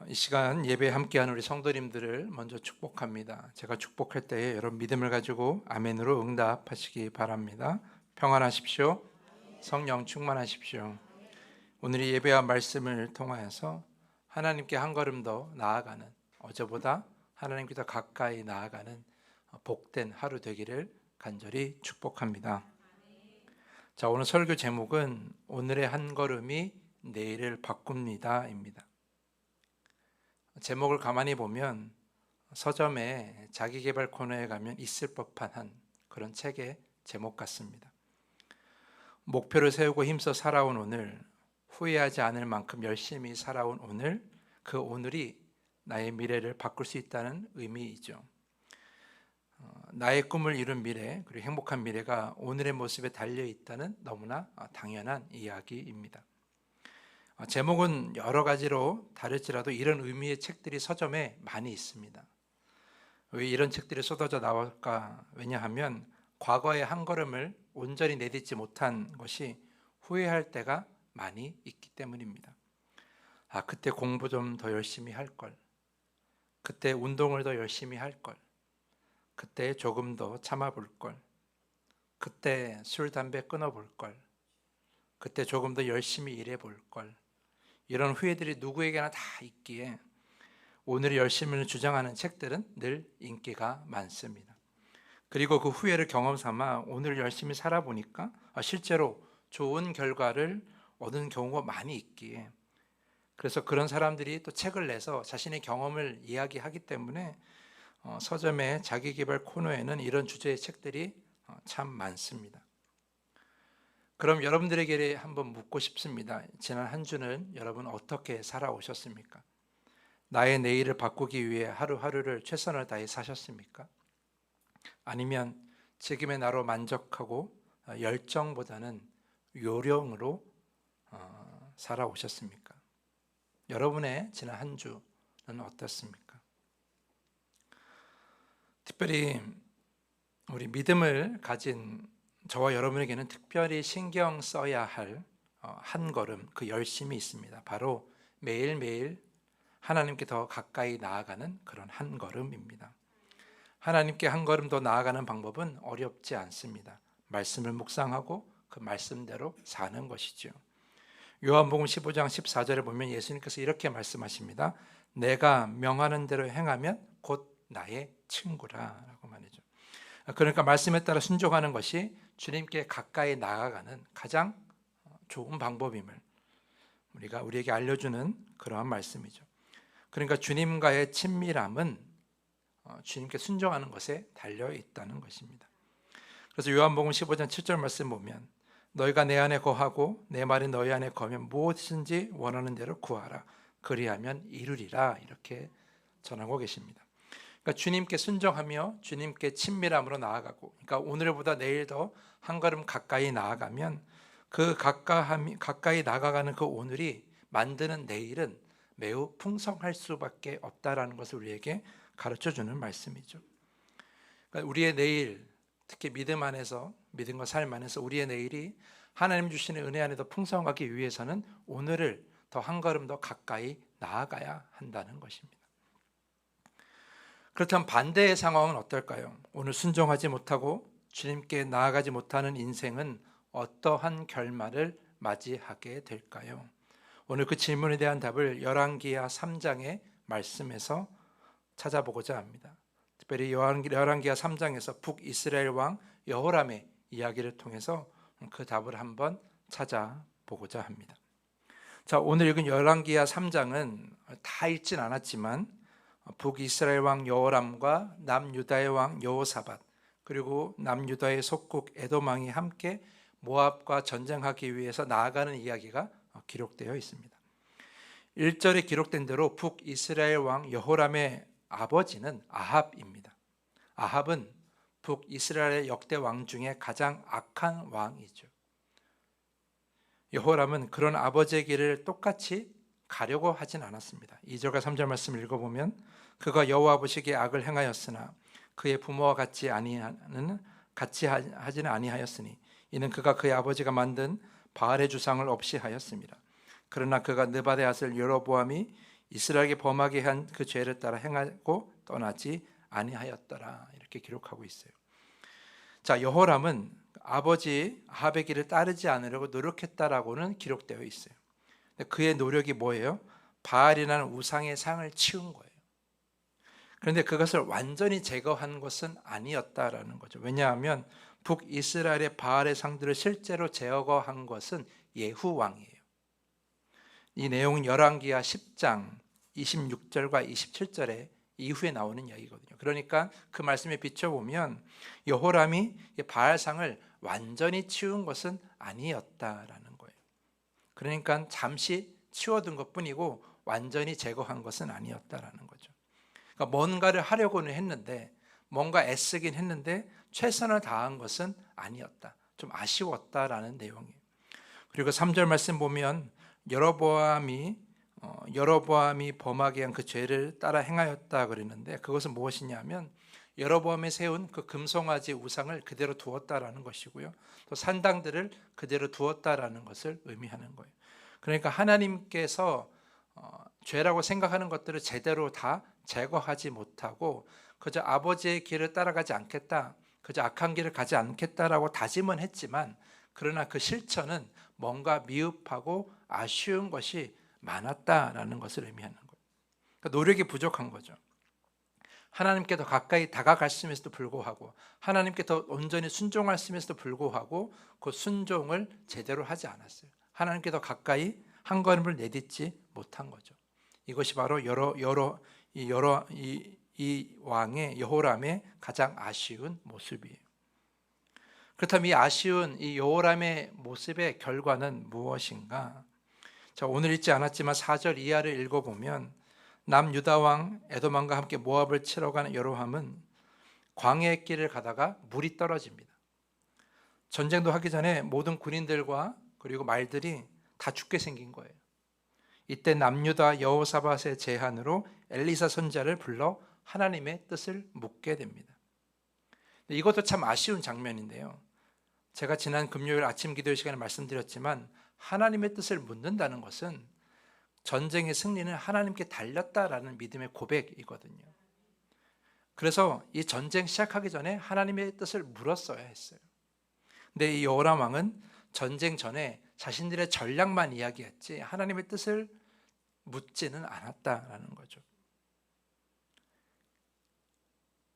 이 시간 예배 함께하는 우리 성도님들을 먼저 축복합니다. 제가 축복할 때에 여러분 믿음을 가지고 아멘으로 응답하시기 바랍니다. 평안하십시오. 성령 충만하십시오. 오늘 이 예배와 말씀을 통하여서 하나님께 한 걸음 더 나아가는, 어제보다 하나님께 더 가까이 나아가는 복된 하루 되기를 간절히 축복합니다. 자, 오늘 설교 제목은 오늘의 한 걸음이 내일을 바꿉니다입니다. 제목을 가만히 보면 서점에 자기계발 코너에 가면 있을 법한 한 그런 책의 제목 같습니다. 목표를 세우고 힘써 살아온 오늘, 후회하지 않을 만큼 열심히 살아온 오늘, 그 오늘이 나의 미래를 바꿀 수 있다는 의미이죠. 나의 꿈을 이룬 미래, 그리고 행복한 미래가 오늘의 모습에 달려있다는 너무나 당연한 이야기입니다. 제목은 여러 가지로 다를지라도 이런 의미의 책들이 서점에 많이 있습니다. 왜 이런 책들이 쏟아져 나올까? 왜냐하면 과거의 한 걸음을 온전히 내딛지 못한 것이 후회할 때가 많이 있기 때문입니다. 그때 공부 좀 더 열심히 할 걸, 그때 운동을 더 열심히 할 걸, 그때 조금 더 참아볼 걸, 그때 술, 담배 끊어볼 걸, 그때 조금 더 열심히 일해볼 걸, 이런 후회들이 누구에게나 다 있기에 오늘의 열심을 주장하는 책들은 늘 인기가 많습니다. 그리고 그 후회를 경험 삼아 오늘 열심히 살아보니까 실제로 좋은 결과를 얻은 경우가 많이 있기에, 그래서 그런 사람들이 또 책을 내서 자신의 경험을 이야기하기 때문에 서점의 자기계발 코너에는 이런 주제의 책들이 참 많습니다. 그럼 여러분들에게 한번 묻고 싶습니다. 지난 한 주는 여러분 어떻게 살아오셨습니까? 나의 내일을 바꾸기 위해 하루하루를 최선을 다해 사셨습니까? 아니면 지금의 나로 만족하고 열정보다는 요령으로 살아오셨습니까? 여러분의 지난 한 주는 어떻습니까? 특별히 우리 믿음을 가진 저와 여러분에게는 특별히 신경 써야 할 한 걸음, 그 열심이 있습니다. 바로 매일매일 하나님께 더 가까이 나아가는 그런 한 걸음입니다. 하나님께 한 걸음 더 나아가는 방법은 어렵지 않습니다. 말씀을 묵상하고 그 말씀대로 사는 것이죠. 요한복음 15장 14절에 보면 예수님께서 이렇게 말씀하십니다. 내가 명하는 대로 행하면 곧 나의 친구라 라고 말이죠. 그러니까 말씀에 따라 순종하는 것이 주님께 가까이 나아가는 가장 좋은 방법임을 우리에게 알려주는 그러한 말씀이죠. 그러니까 주님과의 친밀함은 주님께 순종하는 것에 달려 있다는 것입니다. 그래서 요한복음 15장 7절 말씀 보면 너희가 내 안에 거하고 내 말이 너희 안에 거하면 무엇이든지 원하는 대로 구하라 그리하면 이루리라 이렇게 전하고 계십니다. 그러니까 주님께 순종하며 주님께 친밀함으로 나아가고, 그러니까 오늘보다 내일 더 한 걸음 가까이 나아가면 그 가까이 나아가는 그 오늘이 만드는 내일은 매우 풍성할 수밖에 없다라는 것을 우리에게 가르쳐주는 말씀이죠. 그러니까 우리의 내일, 특히 믿음 안에서, 믿음과 삶 안에서 우리의 내일이 하나님 주시는 은혜 안에 더 풍성하기 위해서는 오늘을 더 한 걸음 더 가까이 나아가야 한다는 것입니다. 그렇다면 반대의 상황은 어떨까요? 오늘 순종하지 못하고 주님께 나아가지 못하는 인생은 어떠한 결말을 맞이하게 될까요? 오늘 그 질문에 대한 답을 열왕기하 3장의 말씀에서 찾아보고자 합니다. 특별히 열왕기하 3장에서 북이스라엘 왕 여호람의 이야기를 통해서 그 답을 한번 찾아보고자 합니다. 자, 오늘 읽은 열왕기하 3장은 다 읽진 않았지만 북이스라엘 왕 여호람과 남유다의 왕 여호사밧, 그리고 남유다의 속국 에돔 왕이 함께 모압과 전쟁하기 위해서 나아가는 이야기가 기록되어 있습니다. 1절에 기록된 대로 북이스라엘 왕 여호람의 아버지는 아합입니다. 아합은 북이스라엘의 역대 왕 중에 가장 악한 왕이죠. 여호람은 그런 아버지의 길을 똑같이 가려고 하진 않았습니다. 2절과 3절 말씀을 읽어보면 그가 여호와 보시기에 악을 행하였으나 그의 부모와 같이 하지는 아니하였으니 이는 그가 그의 아버지가 만든 바알의 주상을 없이 하였습니다. 그러나 그가 느바데 아들 여로보암이 이스라엘에게 범하게 한 그 죄를 따라 행하고 떠나지 아니하였더라. 이렇게 기록하고 있어요. 자, 여호람은 아버지 아합의 길을 따르지 않으려고 노력했다라고는 기록되어 있어요. 그의 노력이 뭐예요? 바알이라는 우상의 상을 치운 거예요. 그런데 그것을 완전히 제거한 것은 아니었다라는 거죠. 왜냐하면 북이스라엘의 바알의 상들을 실제로 제거한 것은 예후 왕이에요. 이 내용은 열왕기하 10장 26절과 27절에 이후에 나오는 이야기거든요. 그러니까 그 말씀에 비춰보면 여호람이 바알상을 완전히 치운 것은 아니었다라는 거예요. 그러니까 잠시 치워둔 것뿐이고 완전히 제거한 것은 아니었다라는 거죠. 그러니까 뭔가를 하려고는 했는데, 뭔가 애쓰긴 했는데 최선을 다한 것은 아니었다. 좀 아쉬웠다라는 내용이에요. 그리고 3절 말씀 보면 여로보암이 범하게 한 그 죄를 따라 행하였다 그랬는데, 그것은 무엇이냐면 여로보암이 세운 그 금송아지 우상을 그대로 두었다라는 것이고요, 또 산당들을 그대로 두었다라는 것을 의미하는 거예요. 그러니까 하나님께서 죄라고 생각하는 것들을 제대로 다 제거하지 못하고 그저 아버지의 길을 따라가지 않겠다, 그저 악한 길을 가지 않겠다라고 다짐은 했지만, 그러나 그 실천은 뭔가 미흡하고 아쉬운 것이 많았다라는 것을 의미하는 거예요. 그러니까 노력이 부족한 거죠. 하나님께 더 가까이 다가갔음에도 불구하고, 하나님께 더 온전히 순종했음에도 불구하고 그 순종을 제대로 하지 않았어요. 하나님께 더 가까이 한 걸음을 내딛지 못한 거죠. 이것이 바로 이 왕의 여호람의 가장 아쉬운 모습이에요. 그렇다면 이 아쉬운 이 여호람의 모습의 결과는 무엇인가? 자, 오늘 읽지 않았지만 4절 이하를 읽어보면 남유다 왕 에돔왕과 함께 모압을 치러 가는 여로함은 광야의 길을 가다가 물이 떨어집니다. 전쟁도 하기 전에 모든 군인들과 그리고 말들이 다 죽게 생긴 거예요. 이때 남유다 여호사밧의 제안으로 엘리사 선지자를 불러 하나님의 뜻을 묻게 됩니다. 이것도 참 아쉬운 장면인데요, 제가 지난 금요일 아침 기도 시간에 말씀드렸지만 하나님의 뜻을 묻는다는 것은 전쟁의 승리는 하나님께 달렸다라는 믿음의 고백이거든요. 그래서 이 전쟁 시작하기 전에 하나님의 뜻을 물었어야 했어요. 근데 이 여호람 왕은 전쟁 전에 자신들의 전략만 이야기했지 하나님의 뜻을 묻지는 않았다라는 거죠.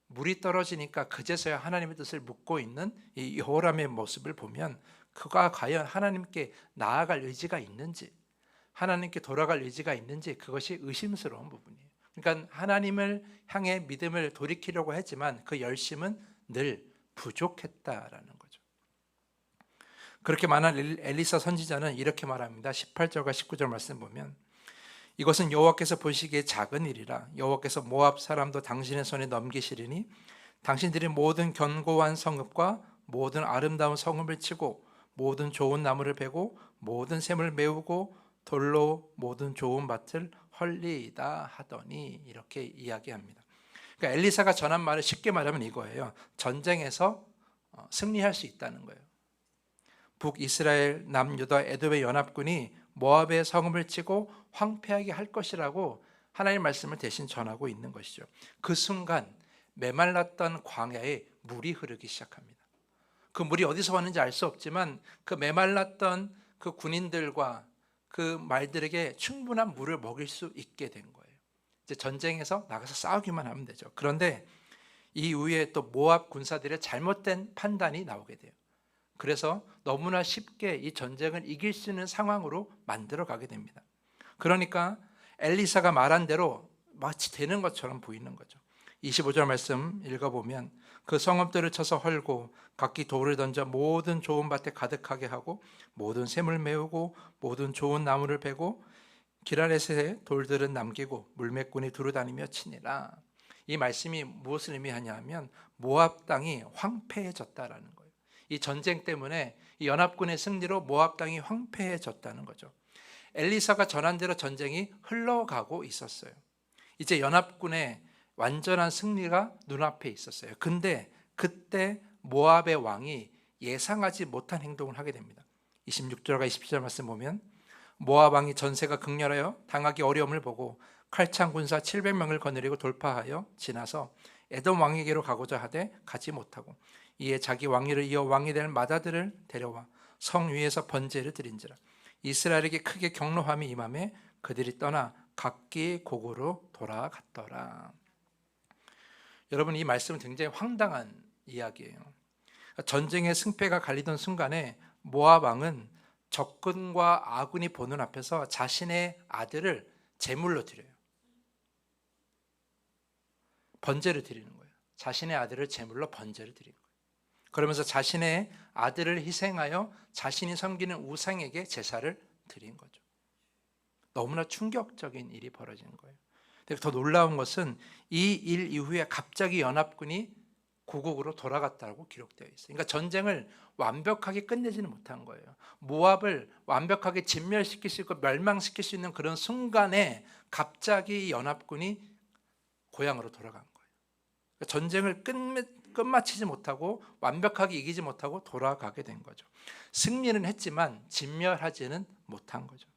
물이 떨어지니까 그제서야 하나님의 뜻을 묻고 있는 이 여호람의 모습을 보면 그가 과연 하나님께 나아갈 의지가 있는지, 하나님께 돌아갈 의지가 있는지, 그것이 의심스러운 부분이에요. 그러니까 하나님을 향해 믿음을 돌이키려고 했지만 그 열심은 늘 부족했다라는 거죠. 그렇게 말한 엘리사 선지자는 이렇게 말합니다. 18절과 19절 말씀 보면 이것은 여호와께서 보시기에 작은 일이라. 여호와께서 모압 사람도 당신의 손에 넘기시리니 당신들이 모든 견고한 성읍과 모든 아름다운 성읍을 치고 모든 좋은 나무를 베고 모든 샘을 메우고 돌로 모든 좋은 밭을 헐리이다 하더니, 이렇게 이야기합니다. 그러니까 엘리사가 전한 말을 쉽게 말하면 이거예요. 전쟁에서 승리할 수 있다는 거예요. 북이스라엘, 남유다, 에돔의 연합군이 모압의 성읍을 치고 황폐하게 할 것이라고 하나님의 말씀을 대신 전하고 있는 것이죠. 그 순간 메말랐던 광야에 물이 흐르기 시작합니다. 그 물이 어디서 왔는지 알 수 없지만 그 메말랐던 그 군인들과 그 말들에게 충분한 물을 먹일 수 있게 된 거예요. 이제 전쟁에서 나가서 싸우기만 하면 되죠. 그런데 이 이후에 또 모압 군사들의 잘못된 판단이 나오게 돼요. 그래서 너무나 쉽게 이 전쟁을 이길 수 있는 상황으로 만들어 가게 됩니다. 그러니까 엘리사가 말한 대로 마치 되는 것처럼 보이는 거죠. 25절 말씀 읽어보면 그 성읍들을 쳐서 헐고 각기 돌을 던져 모든 좋은 밭에 가득하게 하고 모든 샘을 메우고 모든 좋은 나무를 베고 기라렛의 돌들은 남기고 물매꾼이 두루다니며 치니라. 이 말씀이 무엇을 의미하냐면 모압 땅이 황폐해졌다라는 거예요. 이 전쟁 때문에 이 연합군의 승리로 모압 땅이 황폐해졌다는 거죠. 엘리사가 전한 대로 전쟁이 흘러가고 있었어요. 이제 연합군의 완전한 승리가 눈앞에 있었어요. 근데 그때 모압의 왕이 예상하지 못한 행동을 하게 됩니다. 26절과 27절 말씀 보면 모압 왕이 전세가 극렬하여 당하기 어려움을 보고 칼창 군사 700명을 거느리고 돌파하여 지나서 에돔 왕에게로 가고자 하되 가지 못하고 이에 자기 왕위를 이어 왕이 될 맏아들을 데려와 성 위에서 번제를 드린지라. 이스라엘에게 크게 경노함이 임하매 그들이 떠나 각기 고국으로 돌아갔더라. 여러분, 이 말씀은 굉장히 황당한 이야기예요. 전쟁의 승패가 갈리던 순간에 모압 왕은 적군과 아군이 보는 앞에서 자신의 아들을 제물로 드려요. 번제를 드리는 거예요. 자신의 아들을 제물로 번제를 드리는 거예요. 그러면서 자신의 아들을 희생하여 자신이 섬기는 우상에게 제사를 드린 거죠. 너무나 충격적인 일이 벌어지는 거예요. 근데 더 놀라운 것은 이 일 이후에 갑자기 연합군이 고국으로 돌아갔다고 기록되어 있어요. 그러니까 전쟁을 완벽하게 끝내지는 못한 거예요. 모압을 완벽하게 진멸시킬 수 있고 멸망시킬 수 있는 그런 순간에 갑자기 연합군이 고향으로 돌아간 거예요. 그러니까 전쟁을 끝마치지 못하고 완벽하게 이기지 못하고 돌아가게 된 거죠. 승리는 했지만 진멸하지는 못한 거죠.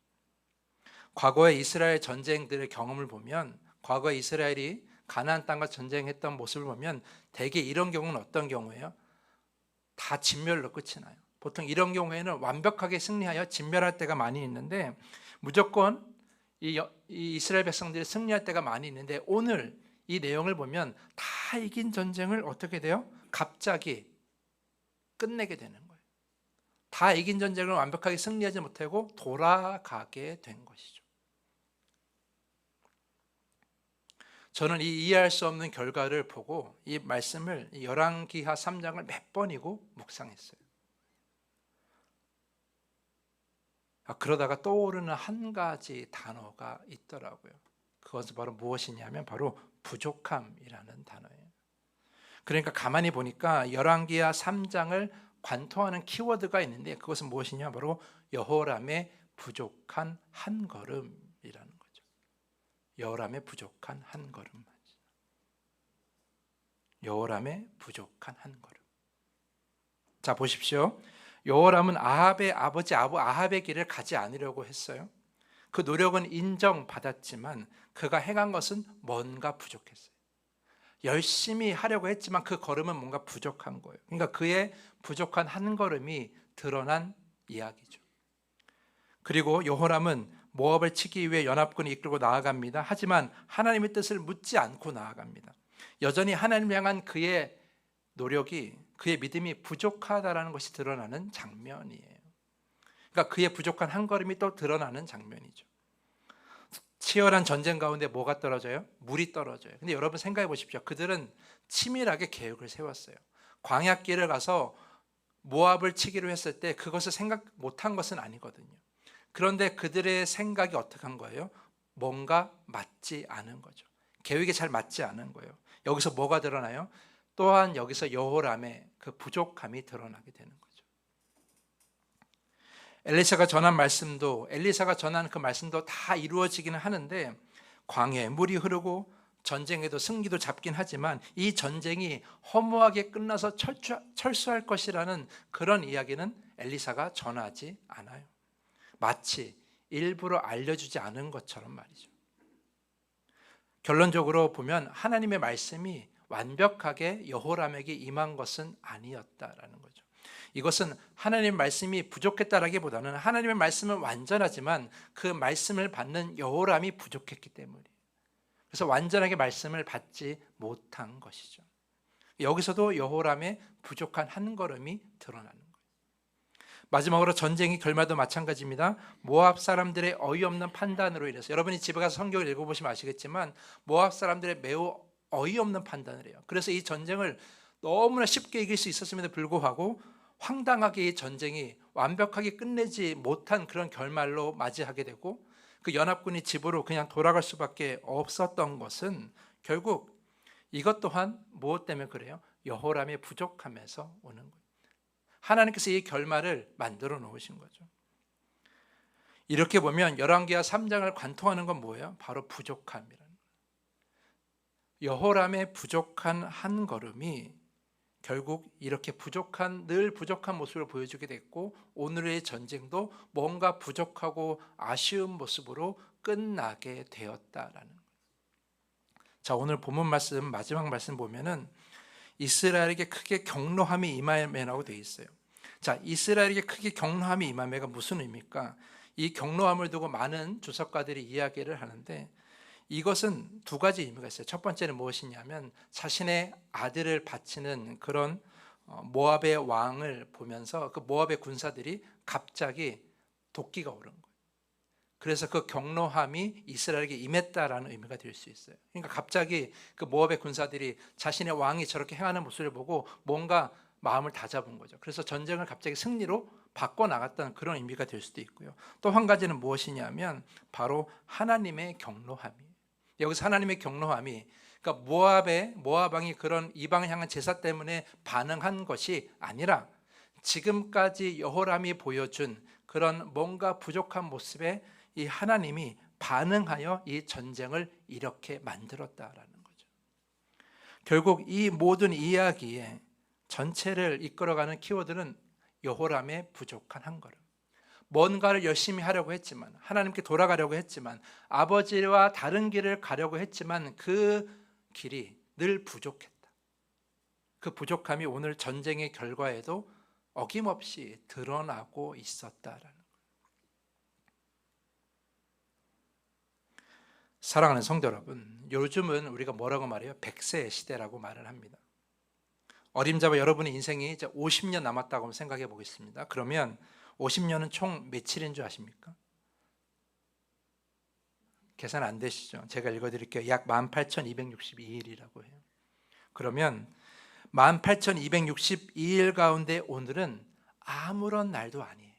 과거의 이스라엘 전쟁들의 경험을 보면, 과거에 이스라엘이 가나안 땅과 전쟁했던 모습을 보면 대개 이런 경우는 어떤 경우예요? 다 진멸로 끝이 나요. 보통 이런 경우에는 완벽하게 승리하여 진멸할 때가 많이 있는데, 무조건 이 이스라엘 백성들이 승리할 때가 많이 있는데, 오늘 이 내용을 보면 다 이긴 전쟁을 어떻게 돼요? 갑자기 끝내게 되는 거예요. 다 이긴 전쟁을 완벽하게 승리하지 못하고 돌아가게 된 것이죠. 저는 이 이해할 수 없는 결과를 보고 이 말씀을, 열왕기하 3장을 몇 번이고 묵상했어요. 그러다가 떠오르는 한 가지 단어가 있더라고요. 그것은 바로 무엇이냐면 바로 부족함이라는 단어예요. 그러니까 가만히 보니까 열왕기하 3장을 관통하는 키워드가 있는데, 그것은 무엇이냐? 바로 여호람의 부족한 한 걸음이라는 거죠. 여호람의 부족한 한 걸음. 여호람의 부족한 한 걸음. 자, 보십시오. 여호람은 아합의 아버지 아합의 길을 가지 않으려고 했어요. 그 노력은 인정받았지만 그가 행한 것은 뭔가 부족했어요. 열심히 하려고 했지만 그 걸음은 뭔가 부족한 거예요. 그러니까 그의 부족한 한 걸음이 드러난 이야기죠. 그리고 여호람은 모압을 치기 위해 연합군을 이끌고 나아갑니다. 하지만 하나님의 뜻을 묻지 않고 나아갑니다. 여전히 하나님을 향한 그의 노력이, 그의 믿음이 부족하다는 것이 드러나는 장면이에요. 그러니까 그의 부족한 한 걸음이 또 드러나는 장면이죠. 치열한 전쟁 가운데 뭐가 떨어져요? 물이 떨어져요. 근데 여러분 생각해 보십시오. 그들은 치밀하게 계획을 세웠어요. 광야길을 가서 모압을 치기로 했을 때 그것을 생각 못한 것은 아니거든요. 그런데 그들의 생각이 어떻게 한 거예요? 뭔가 맞지 않은 거죠. 계획이 잘 맞지 않은 거예요. 여기서 뭐가 드러나요? 또한 여기서 여호람의 그 부족함이 드러나게 되는 거죠. 엘리사가 전한 그 말씀도 다 이루어지기는 하는데, 광야에 물이 흐르고 전쟁에도 승기도 잡긴 하지만 이 전쟁이 허무하게 끝나서 철수할 것이라는 그런 이야기는 엘리사가 전하지 않아요. 마치 일부러 알려주지 않은 것처럼 말이죠. 결론적으로 보면 하나님의 말씀이 완벽하게 여호람에게 임한 것은 아니었다라는 거죠. 이것은 하나님의 말씀이 부족했다라기보다는 하나님의 말씀은 완전하지만 그 말씀을 받는 여호람이 부족했기 때문이에요. 그래서 완전하게 말씀을 받지 못한 것이죠. 여기서도 여호람의 부족한 한 걸음이 드러나는 거예요. 마지막으로 전쟁의 결말도 마찬가지입니다. 모압 사람들의 어이없는 판단으로 인해서, 여러분이 집에 가서 성경을 읽어보시면 아시겠지만 모압 사람들의 매우 어이없는 판단을 해요. 그래서 이 전쟁을 너무나 쉽게 이길 수 있었음에도 불구하고 황당하게 이 전쟁이 완벽하게 끝내지 못한 그런 결말로 맞이하게 되고, 그 연합군이 집으로 그냥 돌아갈 수밖에 없었던 것은 결국 이것 또한 무엇 때문에 그래요? 여호람의 부족함에서 오는 거예요. 하나님께서 이 결말을 만들어 놓으신 거죠. 이렇게 보면 열왕기하 3장을 관통하는 건 뭐예요? 바로 부족함이라는 거예요. 여호람의 부족한 한 걸음이 결국 이렇게 늘 부족한 모습을 보여주게 됐고, 오늘의 전쟁도 뭔가 부족하고 아쉬운 모습으로 끝나게 되었다라는 거예요. 자, 오늘 본문 말씀, 마지막 말씀 보면은 이스라엘에게 크게 경노함이 임하매라고 되어 있어요. 자, 이스라엘에게 크게 경노함이 임하매가 무슨 의미입니까? 이 경노함을 두고 많은 주석가들이 이야기를 하는데, 이것은 두 가지 의미가 있어요. 첫 번째는 무엇이냐면, 자신의 아들을 바치는 그런 모압의 왕을 보면서 그 모압의 군사들이 갑자기 도끼가 오른 거예요. 그래서 그 경노함이 이스라엘에게 임했다라는 의미가 될 수 있어요. 그러니까 갑자기 그 모압의 군사들이 자신의 왕이 저렇게 행하는 모습을 보고 뭔가 마음을 다잡은 거죠. 그래서 전쟁을 갑자기 승리로 바꿔나갔다는 그런 의미가 될 수도 있고요. 또 한 가지는 무엇이냐면 바로 하나님의 경노함이에요. 여기서 하나님의 경노함이, 그러니까 모압 왕이 그런 이방을 향한 제사 때문에 반응한 것이 아니라 지금까지 여호람이 보여준 그런 뭔가 부족한 모습에 이 하나님이 반응하여 이 전쟁을 이렇게 만들었다라는 거죠. 결국 이 모든 이야기의 전체를 이끌어가는 키워드는 여호람의 부족한 한 걸음. 뭔가를 열심히 하려고 했지만, 하나님께 돌아가려고 했지만, 아버지와 다른 길을 가려고 했지만 그 길이 늘 부족했다. 그 부족함이 오늘 전쟁의 결과에도 어김없이 드러나고 있었다라는 거예요. 사랑하는 성도 여러분, 요즘은 우리가 뭐라고 말해요? 100세의 시대라고 말을 합니다. 어림잡아 여러분의 인생이 이제 50년 남았다고 생각해 보겠습니다. 그러면 50년은 총 며칠인 줄 아십니까? 계산 안 되시죠? 제가 읽어드릴게요. 약 18,262일이라고 해요. 그러면 18,262일 가운데 오늘은 아무런 날도 아니에요.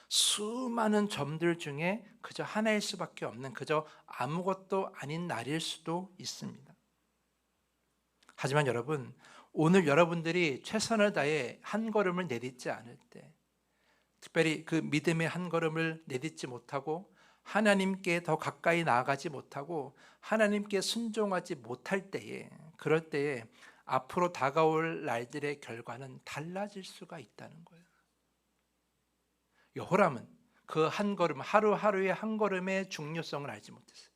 수많은 점들 중에 그저 하나일 수밖에 없는, 그저 아무것도 아닌 날일 수도 있습니다. 하지만 여러분, 오늘 여러분들이 최선을 다해 한 걸음을 내딛지 않을 때, 특별히 그 믿음의 한 걸음을 내딛지 못하고 하나님께 더 가까이 나아가지 못하고 하나님께 순종하지 못할 때에, 그럴 때에 앞으로 다가올 날들의 결과는 달라질 수가 있다는 거예요. 여호람은 그 한 걸음, 하루하루의 한 걸음의 중요성을 알지 못했어요.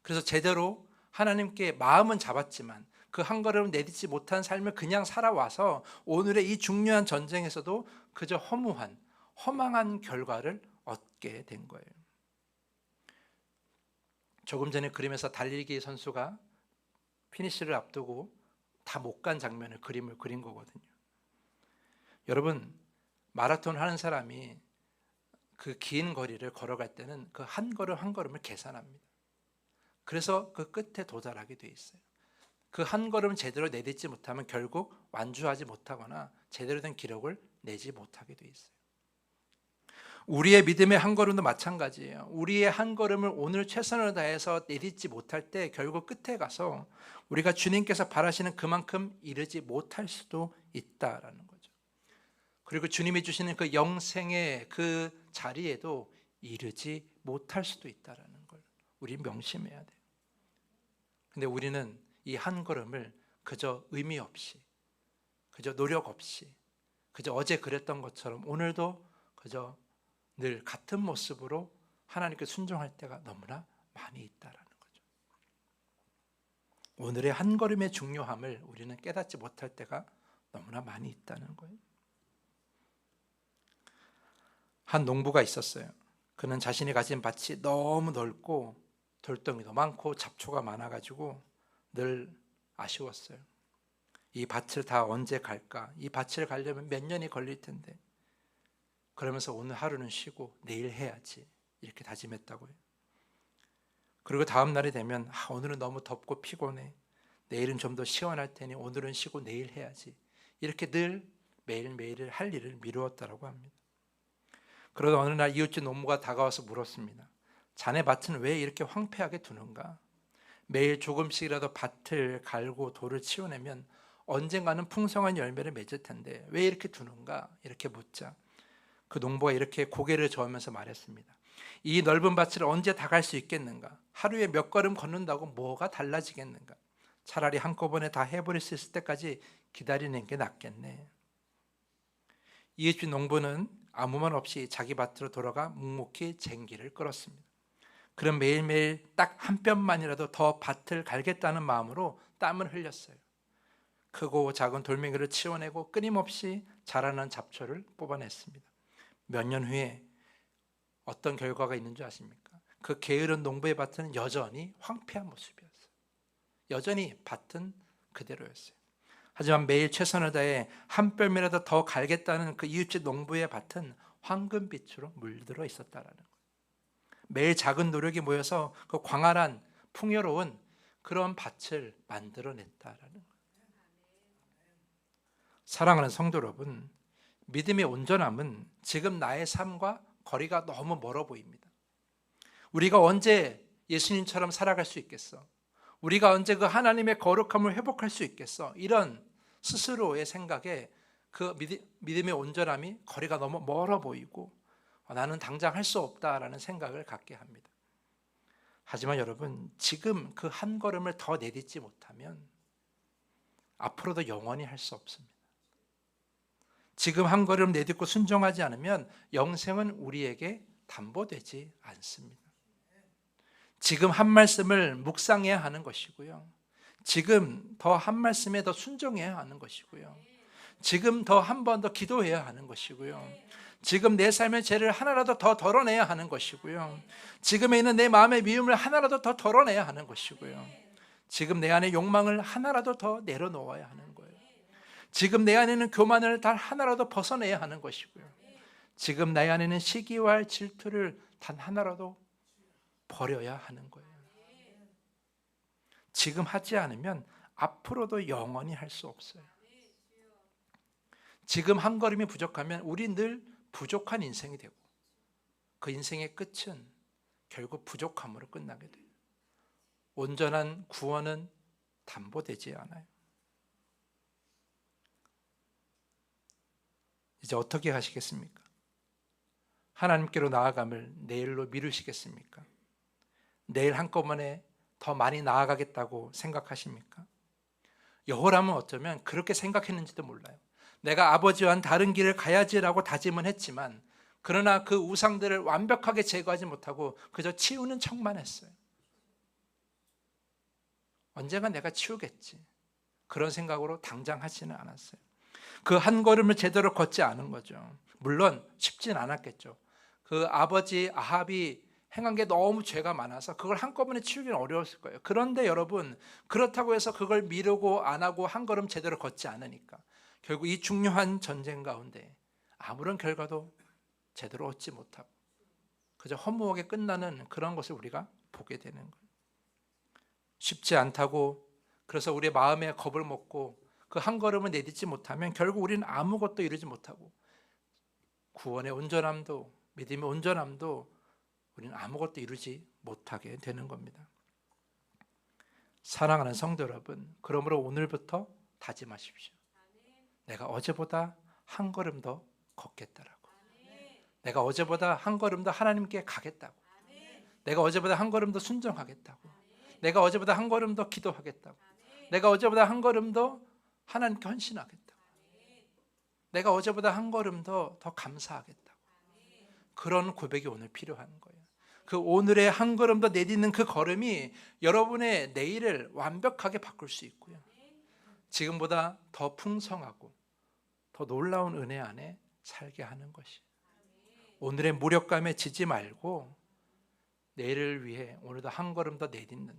그래서 제대로 하나님께 마음은 잡았지만 그 한 걸음을 내딛지 못한 삶을 그냥 살아와서 오늘의 이 중요한 전쟁에서도 그저 허망한 결과를 얻게 된 거예요. 조금 전에 그림에서 달리기 선수가 피니시를 앞두고 다 못 간 장면을 그림을 그린 거거든요. 여러분, 마라톤 하는 사람이 그 긴 거리를 걸어갈 때는 그 한 걸음 한 걸음을 계산합니다. 그래서 그 끝에 도달하게 돼 있어요. 그 한 걸음 제대로 내딛지 못하면 결국 완주하지 못하거나 제대로 된 기록을 내지 못하게 돼 있어요. 우리의 믿음의 한 걸음도 마찬가지예요. 우리의 한 걸음을 오늘 최선을 다해서 내딛지 못할 때 결국 끝에 가서 우리가 주님께서 바라시는 그만큼 이르지 못할 수도 있다라는 거죠. 그리고 주님이 주시는 그 영생의 그 자리에도 이르지 못할 수도 있다라는 걸 우리 명심해야 돼요. 근데 우리는 이 한 걸음을 그저 의미 없이, 그저 노력 없이, 그저 어제 그랬던 것처럼 오늘도 그저 늘 같은 모습으로 하나님께 순종할 때가 너무나 많이 있다라는 거죠. 오늘의 한 걸음의 중요함을 우리는 깨닫지 못할 때가 너무나 많이 있다는 거예요. 한 농부가 있었어요. 그는 자신이 가진 밭이 너무 넓고 돌덩이도 많고 잡초가 많아가지고 늘 아쉬웠어요. 이 밭을 다 언제 갈까? 이 밭을 가려면 몇 년이 걸릴 텐데. 그러면서 오늘 하루는 쉬고 내일 해야지, 이렇게 다짐했다고요. 그리고 다음 날이 되면 오늘은 너무 덥고 피곤해, 내일은 좀 더 시원할 테니 오늘은 쉬고 내일 해야지, 이렇게 늘 매일매일 할 일을 미루었다고 합니다. 그러다 어느 날 이웃집 농부가 다가와서 물었습니다. 자네 밭은 왜 이렇게 황폐하게 두는가? 매일 조금씩이라도 밭을 갈고 돌을 치워내면 언젠가는 풍성한 열매를 맺을 텐데 왜 이렇게 두는가? 이렇게 묻자 그 농부가 이렇게 고개를 저으면서 말했습니다. 이 넓은 밭을 언제 다 갈 수 있겠는가? 하루에 몇 걸음 걷는다고 뭐가 달라지겠는가? 차라리 한꺼번에 다 해버릴 수 있을 때까지 기다리는 게 낫겠네. 이웃집 농부는 아무 말 없이 자기 밭으로 돌아가 묵묵히 쟁기를 끌었습니다. 그럼 매일매일 딱 한 뼘만이라도 더 밭을 갈겠다는 마음으로 땀을 흘렸어요. 크고 작은 돌멩이를 치워내고 끊임없이 자라는 잡초를 뽑아냈습니다. 몇 년 후에 어떤 결과가 있는 줄 아십니까? 그 게으른 농부의 밭은 여전히 황폐한 모습이었어요. 여전히 밭은 그대로였어요. 하지만 매일 최선을 다해 한 뼘이라도 더 갈겠다는 그 이웃집 농부의 밭은 황금빛으로 물들어 있었다라는 거예요. 매일 작은 노력이 모여서 그 광활한 풍요로운 그런 밭을 만들어냈다라는 거예요. 사랑하는 성도 여러분, 믿음의 온전함은 지금 나의 삶과 거리가 너무 멀어 보입니다. 우리가 언제 예수님처럼 살아갈 수 있겠어? 우리가 언제 그 하나님의 거룩함을 회복할 수 있겠어? 이런 스스로의 생각에 그 믿음의 온전함이 거리가 너무 멀어 보이고 나는 당장 할 수 없다라는 생각을 갖게 합니다. 하지만 여러분, 지금 그 한 걸음을 더 내딛지 못하면 앞으로도 영원히 할 수 없습니다. 지금 한 걸음 내딛고 순종하지 않으면 영생은 우리에게 담보되지 않습니다. 지금 한 말씀을 묵상해야 하는 것이고요. 지금 더 한 말씀에 더 순종해야 하는 것이고요. 지금 더 한 번 더 기도해야 하는 것이고요. 지금 내 삶의 죄를 하나라도 더 덜어내야 하는 것이고요. 지금에 있는 내 마음의 미움을 하나라도 더 덜어내야 하는 것이고요. 지금 내 안의 욕망을 하나라도 더 내려놓아야 하는 거예요. 지금 내 안에 있는 교만을 단 하나라도 벗어내야 하는 것이고요. 지금 내 안에 있는 시기와 질투를 단 하나라도 버려야 하는 거예요. 지금 하지 않으면 앞으로도 영원히 할 수 없어요. 지금 한 걸음이 부족하면 우리 늘 부족한 인생이 되고 그 인생의 끝은 결국 부족함으로 끝나게 돼요. 온전한 구원은 담보되지 않아요. 이제 어떻게 하시겠습니까? 하나님께로 나아감을 내일로 미루시겠습니까? 내일 한꺼번에 더 많이 나아가겠다고 생각하십니까? 여호람은 어쩌면 그렇게 생각했는지도 몰라요. 내가 아버지와는 다른 길을 가야지라고 다짐은 했지만 그러나 그 우상들을 완벽하게 제거하지 못하고 그저 치우는 척만 했어요. 언젠가 내가 치우겠지. 그런 생각으로 당장 하지는 않았어요. 그 한 걸음을 제대로 걷지 않은 거죠. 물론 쉽진 않았겠죠. 그 아버지 아합이 행한 게 너무 죄가 많아서 그걸 한꺼번에 치우기는 어려웠을 거예요. 그런데 여러분, 그렇다고 해서 그걸 미루고 안 하고 한 걸음 제대로 걷지 않으니까 결국 이 중요한 전쟁 가운데 아무런 결과도 제대로 얻지 못하고 그저 허무하게 끝나는 그런 것을 우리가 보게 되는 거예요. 쉽지 않다고 그래서 우리의 마음에 겁을 먹고 그 한 걸음을 내딛지 못하면 결국 우리는 아무것도 이루지 못하고 구원의 온전함도 믿음의 온전함도 우리는 아무것도 이루지 못하게 되는 겁니다. 사랑하는 성도 여러분, 그러므로 오늘부터 다짐하십시오. 내가 어제보다 한 걸음 더 걷겠다라고. 내가 어제보다 한 걸음 더 하나님께 가겠다고. 내가 어제보다 한 걸음 더 순종하겠다고. 내가 어제보다 한 걸음 더 기도하겠다고. 내가 어제보다 한 걸음 더 하나님께 헌신하겠다고. 내가 어제보다 한 걸음 더 감사하겠다고. 그런 고백이 오늘 필요한 거예요. 그 오늘의 한 걸음 더 내딛는 그 걸음이 여러분의 내일을 완벽하게 바꿀 수 있고요. 지금보다 더 풍성하고 더 놀라운 은혜 안에 살게 하는 것이. 오늘의 무력감에 지지 말고 내일을 위해 오늘도 한 걸음 더 내딛는,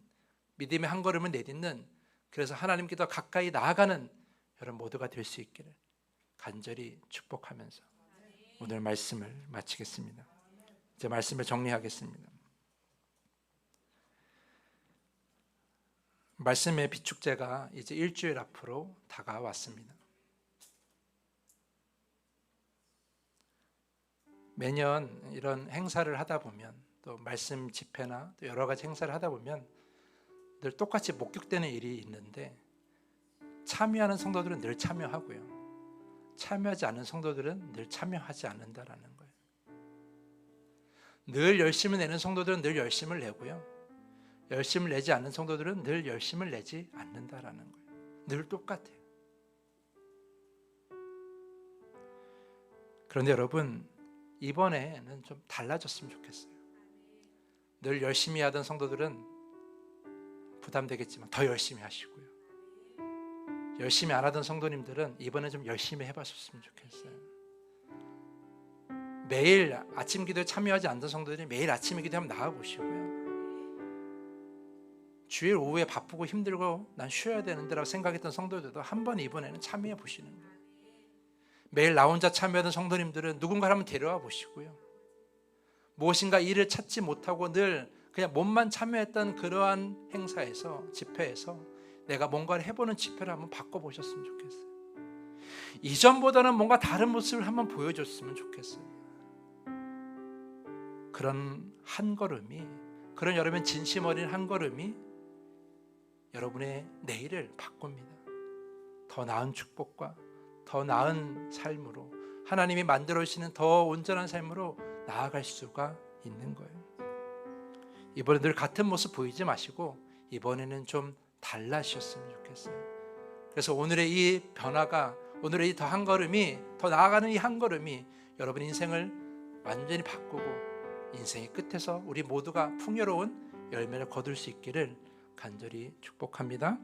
믿음의 한 걸음을 내딛는, 그래서 하나님께 더 가까이 나아가는 여러분 모두가 될 수 있기를 간절히 축복하면서 오늘 말씀을 마치겠습니다. 이제 말씀을 정리하겠습니다. 말씀의 비축제가 이제 일주일 앞으로 다가왔습니다. 매년 이런 행사를 하다 보면 또 말씀 집회나 또 여러 가지 행사를 하다 보면 늘 똑같이 목격되는 일이 있는데 참여하는 성도들은 늘 참여하고요. 참여하지 않는 성도들은 늘 참여하지 않는다라는 거예요. 늘 열심을 내는 성도들은 늘 열심을 내고요. 열심을 내지 않는 성도들은 늘 열심을 내지 않는다라는 거예요. 늘 똑같아요. 그런데 여러분, 이번에는 좀 달라졌으면 좋겠어요. 늘 열심히 하던 성도들은 부담되겠지만 더 열심히 하시고요. 열심히 안 하던 성도님들은 이번에 좀 열심히 해봤으면 좋겠어요. 매일 아침 기도에 참여하지 않던 성도들이 매일 아침 기도에 한번 나와보시고요. 주일 오후에 바쁘고 힘들고 난 쉬어야 되는데 라고 생각했던 성도들도 한번 이번에는 참여해 보시는 거예요. 매일 나 혼자 참여하던 성도님들은 누군가를 한번 데려와 보시고요. 무엇인가 일을 찾지 못하고 늘 그냥 몸만 참여했던 그러한 행사에서, 집회에서 내가 뭔가를 해보는 집회를 한번 바꿔보셨으면 좋겠어요. 이전보다는 뭔가 다른 모습을 한번 보여줬으면 좋겠어요. 그런 한 걸음이, 그런 여러분 진심 어린 한 걸음이 여러분의 내일을 바꿉니다. 더 나은 축복과 더 나은 삶으로, 하나님이 만들어 주시는 더 온전한 삶으로 나아갈 수가 있는 거예요. 이번에 늘 같은 모습 보이지 마시고 이번에는 좀 달라지셨으면 좋겠어요. 그래서 오늘의 이 변화가, 오늘의 이 더 한 걸음이, 더 나아가는 이 한 걸음이 여러분 인생을 완전히 바꾸고 인생의 끝에서 우리 모두가 풍요로운 열매를 거둘 수 있기를 간절히 축복합니다.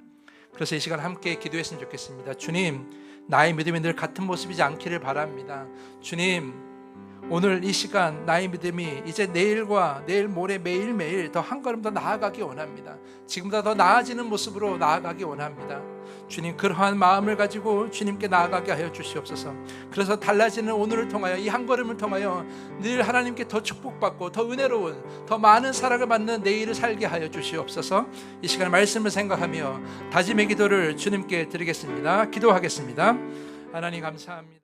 그래서 이 시간 함께 기도했으면 좋겠습니다. 주님, 나의 믿음이 늘 같은 모습이지 않기를 바랍니다. 주님, 오늘 이 시간 나의 믿음이 이제 내일과 내일 모레 매일매일 더 한 걸음 더 나아가기 원합니다. 지금보다 더 나아지는 모습으로 나아가기 원합니다. 주님, 그러한 마음을 가지고 주님께 나아가게 하여 주시옵소서. 그래서 달라지는 오늘을 통하여, 이 한 걸음을 통하여 늘 하나님께 더 축복받고 더 은혜로운, 더 많은 사랑을 받는 내일을 살게 하여 주시옵소서. 이 시간 말씀을 생각하며 다짐의 기도를 주님께 드리겠습니다. 기도하겠습니다. 하나님 감사합니다.